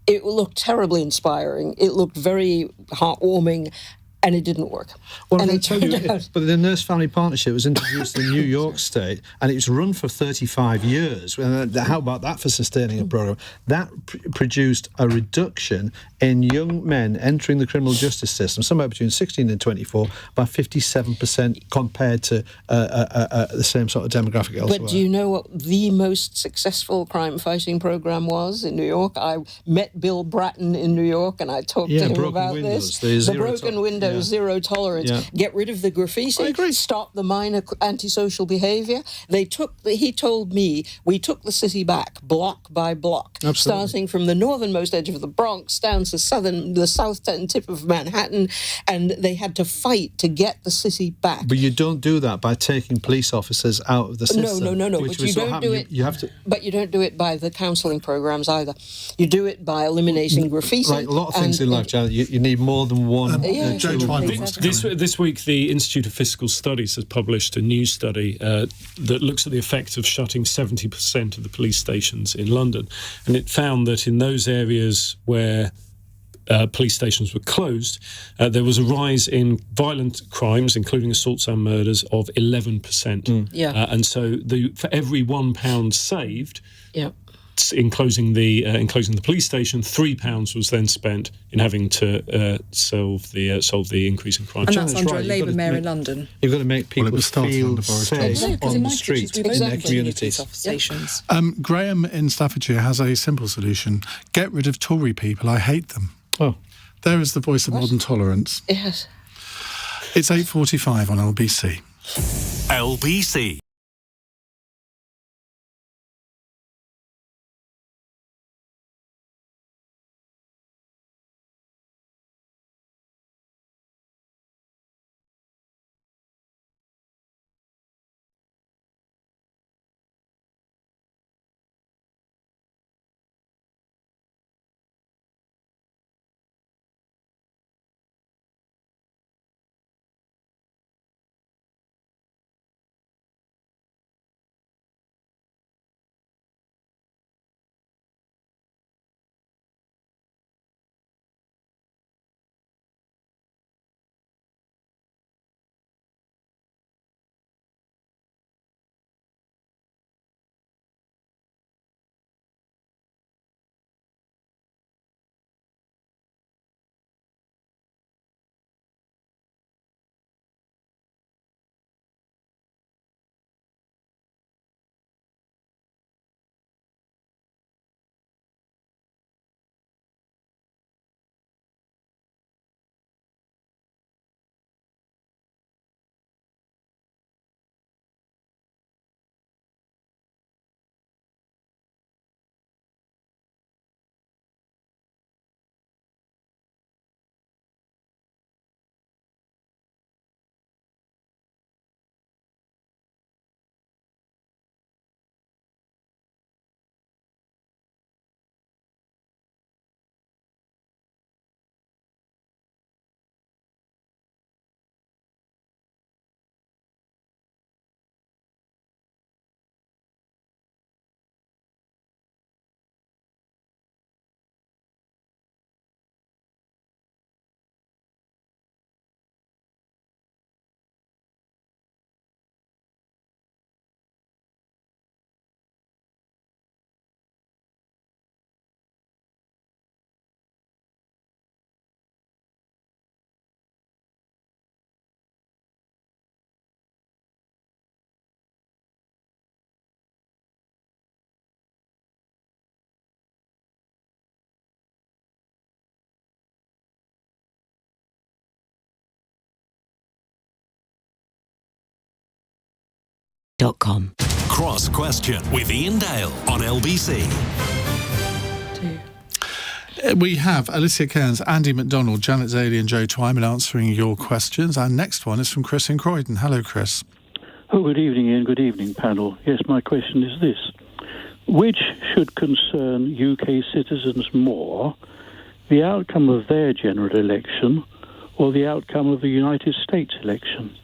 It looked terribly inspiring. It looked very heartwarming, and it didn't work. Well, and I'll it tell turned you, out... but the nurse-family partnership was introduced in New York State, and it's run for 35 years. How about that for sustaining a programme? That produced a reduction in young men entering the criminal justice system, somewhere between 16 and 24, by 57% compared to the same sort of demographic elsewhere. But do you know what the most successful crime-fighting programme was in New York? I met Bill Bratton in New York, and I talked to him about this. The broken windows, zero tolerance. Get rid of the graffiti. Stop the minor antisocial behaviour. He told me, we took the city back block by block, starting from the northernmost edge of the Bronx down to the south tip of Manhattan, and they had to fight to get the city back. But you don't do that by taking police officers out of the system. No. But you don't do it. You have to. But you don't do it by the counselling programmes either. You do it by eliminating graffiti. Like a lot of things in life, Janet, you need more than one. This week, the Institute of Fiscal Studies has published a new study that looks at the effect of shutting 70% of the police stations in London, and it found that in those areas where police stations were closed, there was a rise in violent crimes, including assaults and murders, of 11%. And so for every £1 saved, in closing the police station, £3 was then spent in having to solve the increase in crime. And that's under a Labour mayor in London. You've got to make people feel safe on the street in their communities. Graham in Staffordshire has a simple solution: get rid of Tory people. I hate them. Oh, there is the voice of modern tolerance. Yes. It's 8:45 on LBC. LBC. LBC.com. Cross Question with Iain Dale on LBC. We have Alicia Kearns, Andy McDonald, Janet Daley and Joe Twyman answering your questions. Our next one is from Chris in Croydon. Hello, Chris. Oh, good evening, Ian. Good evening, panel. Yes, my question is this. Which should concern UK citizens more, the outcome of their general election or the outcome of the United States election?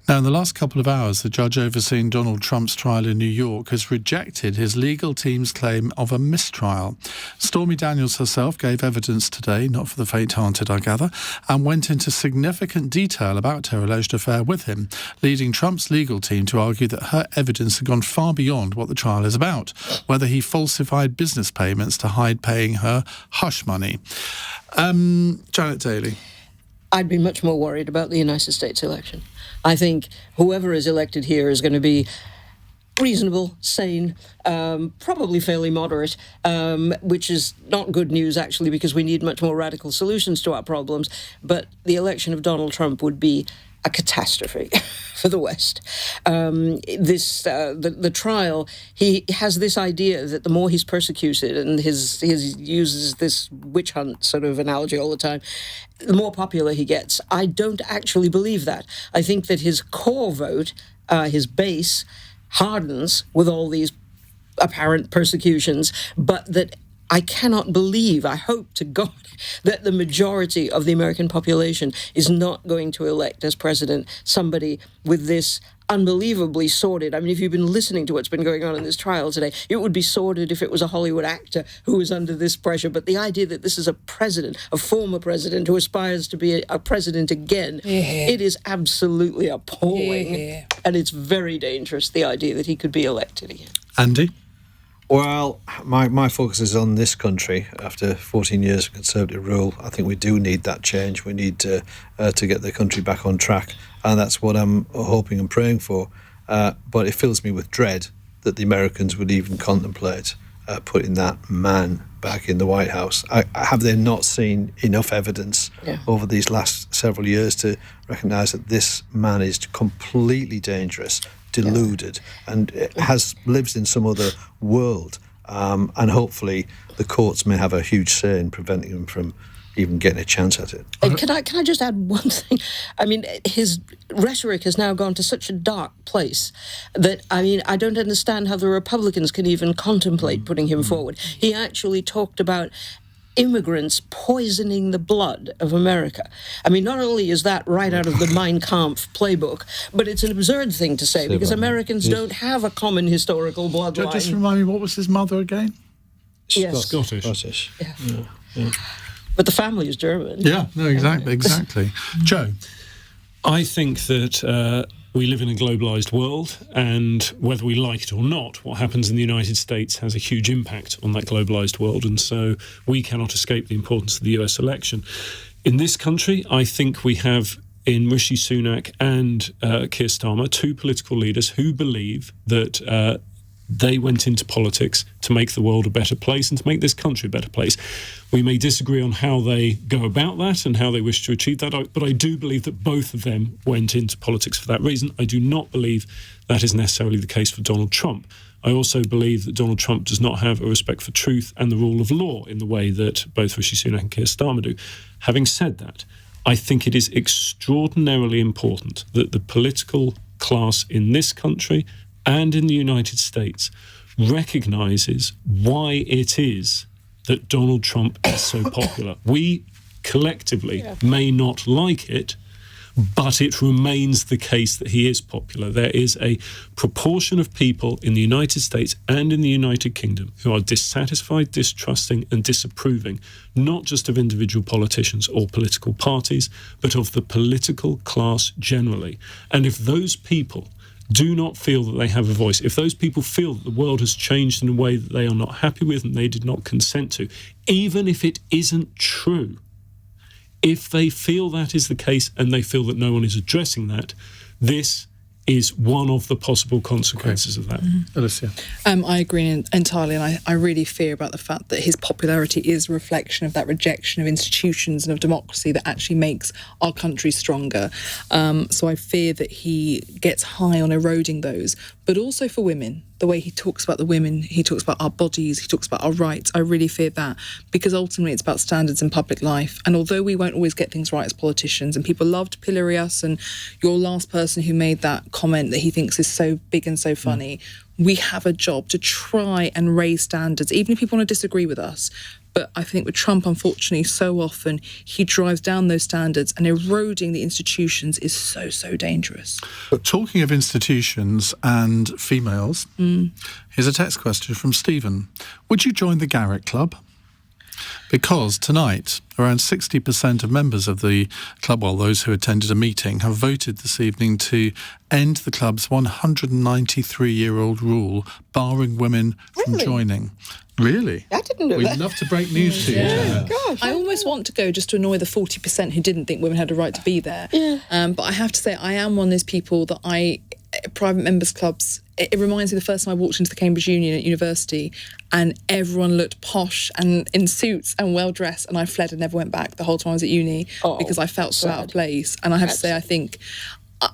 Now, in the last couple of hours, the judge overseeing Donald Trump's trial in New York has rejected his legal team's claim of a mistrial. Stormy Daniels herself gave evidence today, not for the faint-hearted, I gather, and went into significant detail about her alleged affair with him, leading Trump's legal team to argue that her evidence had gone far beyond what the trial is about, whether he falsified business payments to hide paying her hush money. Janet Daley. I'd be much more worried about the United States election. I think whoever is elected here is going to be reasonable, sane, probably fairly moderate, which is not good news, actually, because we need much more radical solutions to our problems. But the election of Donald Trump would be a catastrophe for the West. The trial, he has this idea that the more he's persecuted, and he uses this witch hunt sort of analogy all the time, the more popular he gets. I don't actually believe that. I think that his core vote, his base, hardens with all these apparent persecutions, but that I cannot believe, I hope to God, that the majority of the American population is not going to elect as president somebody with this unbelievably sordid. I mean, if you've been listening to what's been going on in this trial today, it would be sordid if it was a Hollywood actor who was under this pressure. But the idea that this is a president, a former president who aspires to be a president again, it is absolutely appalling. And it's very dangerous, the idea that he could be elected again. Andy? Well, my focus is on this country. After 14 years of Conservative rule, I think we do need that change. We need to get the country back on track, and that's what I'm hoping and praying for. But it fills me with dread that the Americans would even contemplate putting that man back in the White House. Have they not seen enough evidence over these last several years to recognise that this man is completely dangerous, deluded, and lives in some other world, and hopefully the courts may have a huge say in preventing him from even getting a chance at it. Can I just add one thing? I mean, his rhetoric has now gone to such a dark place that, I mean, I don't understand how the Republicans can even contemplate putting him forward. He actually talked about immigrants poisoning the blood of America. I mean, not only is that right out of the Mein Kampf playbook, but it's an absurd thing to say because Americans don't have a common historical bloodline. Just remind me, what was his mother again? Yes. Scottish. Yeah. But the family is German. Yeah, no, exactly. Joe? I think that we live in a globalised world, and whether we like it or not, what happens in the United States has a huge impact on that globalised world, and so we cannot escape the importance of the US election. In this country, I think we have in Rishi Sunak and Keir Starmer two political leaders who believe that they went into politics to make the world a better place and to make this country a better place. We may disagree on how they go about that and how they wish to achieve that, but I do believe that both of them went into politics for that reason. I do not believe that is necessarily the case for Donald Trump. I also believe that Donald Trump does not have a respect for truth and the rule of law in the way that both Rishi Sunak and Keir Starmer do. Having said that, I think it is extraordinarily important that the political class in this country and in the United States recognises why it is that Donald Trump is so popular. We collectively may not like it, but it remains the case that he is popular. There is a proportion of people in the United States and in the United Kingdom who are dissatisfied, distrusting and disapproving, not just of individual politicians or political parties, but of the political class generally. And if those people do not feel that they have a voice, if those people feel that the world has changed in a way that they are not happy with and they did not consent to, even if it isn't true, if they feel that is the case and they feel that no one is addressing that, this is one of the possible consequences of that. Alicia? I agree entirely, and I really fear about the fact that his popularity is a reflection of that rejection of institutions and of democracy that actually makes our country stronger. So I fear that he gets high on eroding those, but also for women. The way he talks about the women, he talks about our bodies, he talks about our rights. I really fear that, because ultimately it's about standards in public life. And although we won't always get things right as politicians, and people love to pillory us, and your last person who made that comment that he thinks is so big and so funny, we have a job to try and raise standards, even if people want to disagree with us. But I think with Trump, unfortunately, so often he drives down those standards, and eroding the institutions is so, so dangerous. But talking of institutions and females, here's a text question from Stephen. Would you join the Garrick Club? Because tonight, around 60% of members of the club, well, those who attended a meeting, have voted this evening to end the club's 193-year-old rule barring women from joining. Really? I didn't know that. We'd love to break news to you. Gosh, I almost want to go just to annoy the 40% who didn't think women had a right to be there. But I have to say, I am one of those people that private members clubs, it reminds me of the first time I walked into the Cambridge Union at university, and everyone looked posh and in suits and well-dressed, and I fled and never went back the whole time I was at uni because I felt so out of place. And I have to say, I think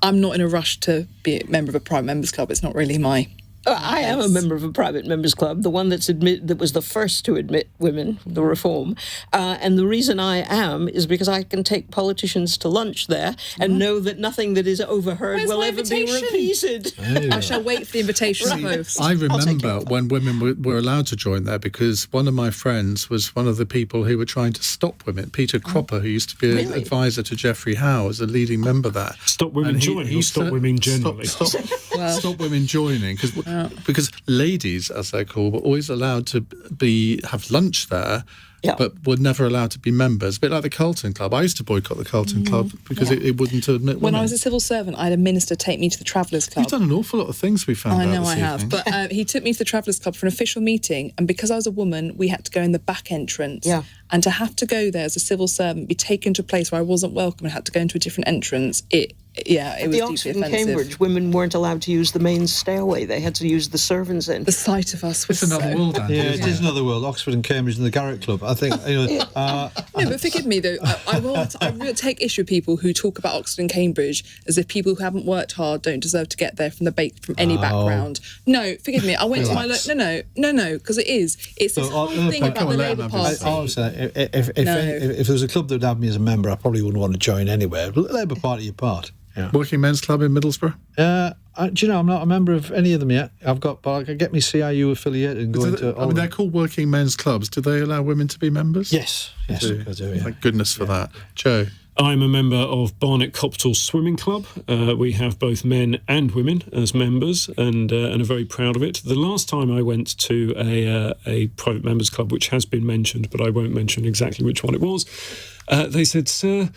I'm not in a rush to be a member of a private members club. It's not really my... I am a member of a private members club, the one that was the first to admit women, the reform. And the reason I am is because I can take politicians to lunch there and know that nothing that is overheard will ever be repeated. I shall wait for the invitation post. I remember when women were allowed to join there, because one of my friends was one of the people who were trying to stop women. Peter Cropper, who used to be an advisor to Geoffrey Howe, was a leading member there. Stop women joining, or stop women generally? Stop women joining, because ladies, as they're called, were always allowed to have lunch there, but were never allowed to be members. A bit like the Carlton Club. I used to boycott the Carlton Club because it wouldn't admit women. When I was a civil servant, I had a minister take me to the Travellers Club. You've done an awful lot of things, we found out. I know this I have. evening. But he took me to the Travellers Club for an official meeting, and because I was a woman, we had to go in the back entrance. And to have to go there as a civil servant, be taken to a place where I wasn't welcome and had to go into a different entrance, it was deeply Oxford offensive. and Cambridge, women weren't allowed to use the main stairway. They had to use the servants' end. The sight of us was another world, Andy. Yeah, it is another world. Oxford and Cambridge and the Garrick Club. I think, No, but forgive me, though. I will take issue with people who talk about Oxford and Cambridge as if people who haven't worked hard don't deserve to get there from any background. No, forgive me. I went to my... No, because it is. It's this whole thing about the Labour Party. If there was a club that would have me as a member, I probably wouldn't want to join anywhere. Labour Party apart. Yeah. Working Men's Club in Middlesbrough? Do you know, I'm not a member of any of them yet. But I can get me CIU affiliated and go into all they're called working men's clubs. Do they allow women to be members? Yes, I do, yeah. Thank goodness for that. Joe? I'm a member of Barnet Copthall Swimming Club. We have both men and women as members, and are very proud of it. The last time I went to a private members club, which has been mentioned, but I won't mention exactly which one it was, they said, "Sir,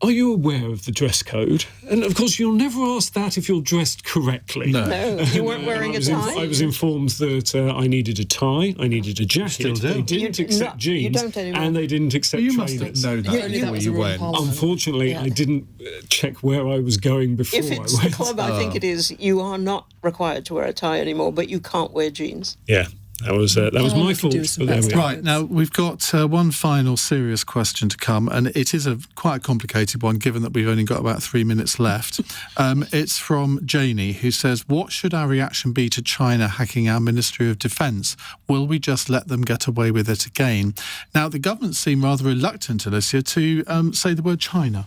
are you aware of the dress code?" And of course, you'll never ask that if you're dressed correctly. No, you weren't wearing a tie. I was informed that I needed a tie, I needed a jacket. They didn't accept jeans, and they didn't accept you trainers. Must know that before you went. Unfortunately, I didn't check where I was going before I went. If it's the club, I think it is, you are not required to wear a tie anymore, but you can't wear jeans. Yeah. That was my fault. But there we are. Right, now we've got one final serious question to come, and it is quite a complicated one, given that we've only got about 3 minutes left. It's from Janie, who says, what should our reaction be to China hacking our Ministry of Defence? Will we just let them get away with it again? Now, the government seem rather reluctant, Alicia, to say the word China.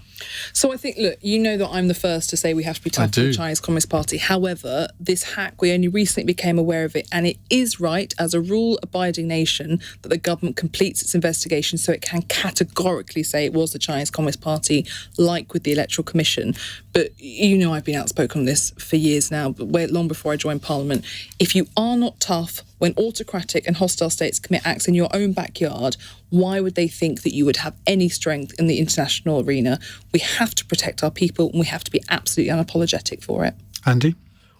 So I think, look, you know that I'm the first to say we have to be tough on the Chinese Communist Party. However, this hack, we only recently became aware of it, and it is right, as a rule-abiding nation, that the government completes its investigation so it can categorically say it was the Chinese Communist Party, like with the Electoral Commission. But you know I've been outspoken on this for years now, but long before I joined Parliament. If you are not tough when autocratic and hostile states commit acts in your own backyard, why would they think that you would have any strength in the international arena? We have to protect our people, and we have to be absolutely unapologetic for it. Andy?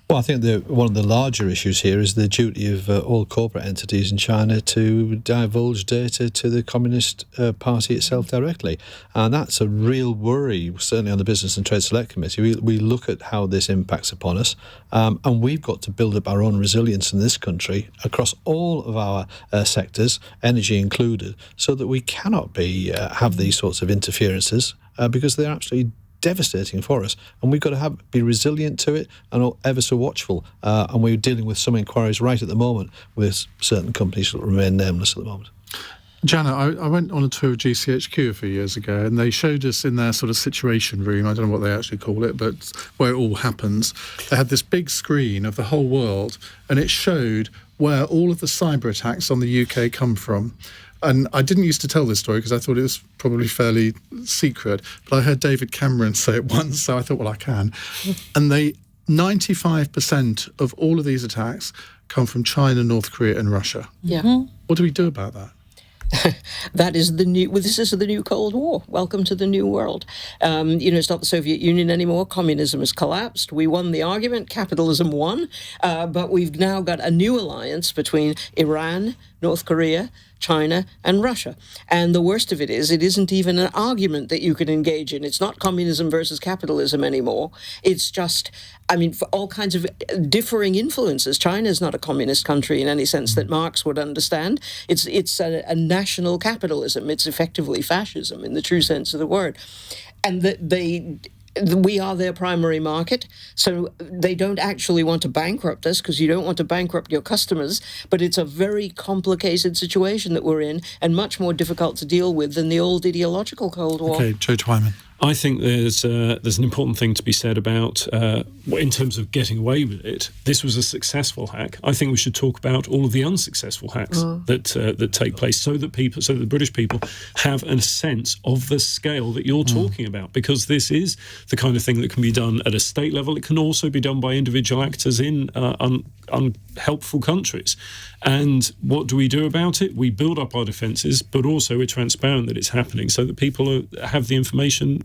Well, I think one of the larger issues here is the duty of all corporate entities in China to divulge data to the Communist Party itself directly. And that's a real worry, certainly on the Business and Trade Select Committee. We look at how this impacts upon us, and we've got to build up our own resilience in this country across all of our sectors, energy included, so that we cannot have these sorts of interferences because they're absolutely devastating for us, and we've got to be resilient to it and ever so watchful. And we're dealing with some inquiries right at the moment with certain companies that remain nameless at the moment. Janet, I went on a tour of GCHQ a few years ago, and they showed us in their sort of situation room, I don't know what they actually call it, but where it all happens, they had this big screen of the whole world, and it showed where all of the cyber attacks on the UK come from. And I didn't used to tell this story because I thought it was probably fairly secret, but I heard David Cameron say it once, so I thought, well, I can. And 95% of all of these attacks come from China, North Korea and Russia. Yeah. What do we do about that? That is this is the new Cold War. Welcome to the new world. It's not the Soviet Union anymore. Communism has collapsed. We won the argument. Capitalism won. But we've now got a new alliance between Iran, North Korea, China and Russia. And the worst of it isn't even an argument that you can engage in. It's not communism versus capitalism anymore. It's just, for all kinds of differing influences. China is not a communist country in any sense that Marx would understand. It's a national capitalism. It's effectively fascism in the true sense of the word. And we are their primary market, so they don't actually want to bankrupt us because you don't want to bankrupt your customers, but it's a very complicated situation that we're in and much more difficult to deal with than the old ideological Cold War. Okay, Joe Twyman. I think there's an important thing to be said about in terms of getting away with it. This was a successful hack. I think we should talk about all of the unsuccessful hacks that take place, so that the British people have a sense of the scale that you're talking about. Because this is the kind of thing that can be done at a state level. It can also be done by individual actors in unhelpful countries. And what do we do about it? We build up our defences, but also we're transparent that it's happening, so that people have the information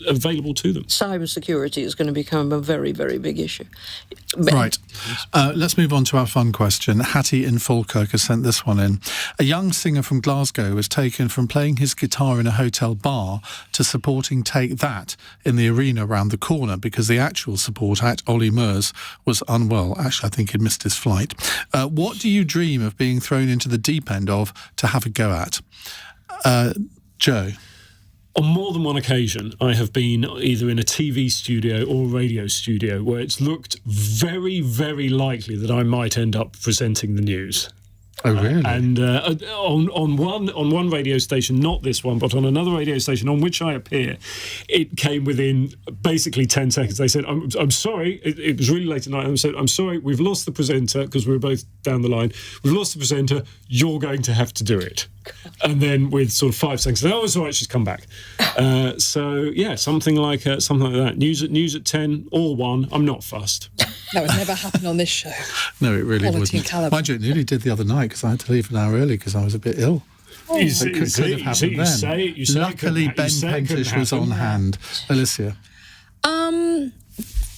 available to them. Cybersecurity is going to become a very, very big issue. Right. Let's move on to our fun question. Hattie in Falkirk has sent this one in. A young singer from Glasgow was taken from playing his guitar in a hotel bar to supporting Take That in the arena around the corner because the actual support act, Ollie Murs, was unwell. Actually, I think he'd missed his flight. What do you dream of being thrown into the deep end of to have a go at? Joe? On more than one occasion, I have been either in a TV studio or a radio studio where it's looked very, very likely that I might end up presenting the news. Oh, really? And on one radio station, not this one, but on another radio station on which I appear, it came within basically 10 seconds. They said, I'm sorry, it was really late at night. I said, I'm sorry, we've lost the presenter, because we were both down the line. We've lost the presenter, you're going to have to do it. And then with sort of 5 seconds, oh, it's all right, she's come back. Something like that. News at 10 or 1, I'm not fussed. That would never happen on this show. No, it really Quality wouldn't. calibre. Mind you, it nearly did the other night because I had to leave an hour early because I was a bit ill. You say it. Luckily, Ben Pentish was on hand. Alicia?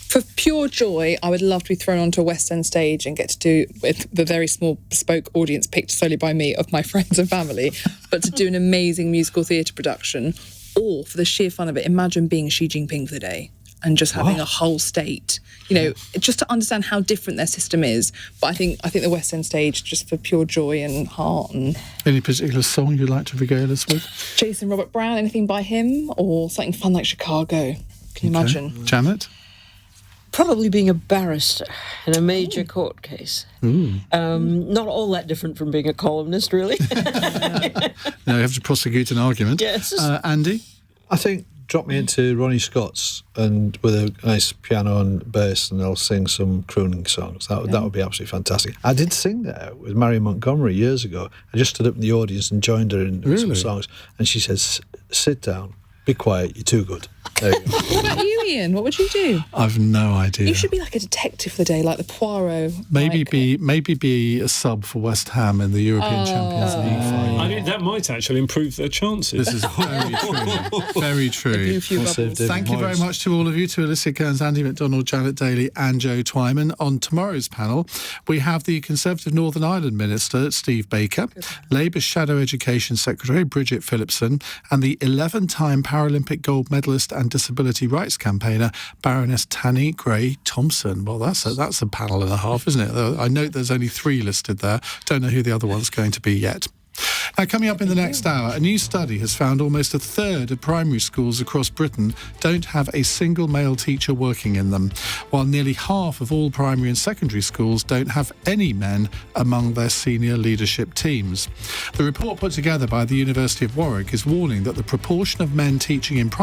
For pure joy, I would love to be thrown onto a West End stage and get to do, with the very small bespoke audience picked solely by me of my friends and family, but to do an amazing musical theatre production. Or, for the sheer fun of it, imagine being Xi Jinping for the day and just having a whole state, just to understand how different their system is. But I think the West End stage, just for pure joy and heart. And any particular song you'd like to regale us with? Jason Robert Brown, anything by him, or something fun like Chicago. Can you imagine? Janet? Probably being a barrister in a major court case. Not all that different from being a columnist, really. No, you have to prosecute an argument. Yes. Andy? I think drop me into Ronnie Scott's and with a nice piano and bass, and I'll sing some crooning songs. That would be absolutely fantastic. I did sing there with Marion Montgomery years ago. I just stood up in the audience and joined her in some songs, and she says, "Sit down, be quiet, you're too good." There you go. What about you, Ian? What would you do? I've no idea. You should be like a detective for the day, like the Poirot. Maybe be a sub for West Ham in the European Champions League final. I mean, that might actually improve their chances. This is very true. Very true. Thank you very much to all of you, to Alicia Kearns, Andy McDonald, Janet Daley and Joe Twyman. On tomorrow's panel, we have the Conservative Northern Ireland Minister, Steve Baker, Labour's Shadow Education Secretary, Bridget Phillipson, and the 11-time Paralympic gold medalist and disability rights campaigner, Baroness Tanny Gray-Thompson. Well, that's a panel and a half, isn't it? I note there's only 3 listed there. Don't know who the other one's going to be yet. Now, coming up in the next hour, a new study has found almost a third of primary schools across Britain don't have a single male teacher working in them, while nearly half of all primary and secondary schools don't have any men among their senior leadership teams. The report put together by the University of Warwick is warning that the proportion of men teaching in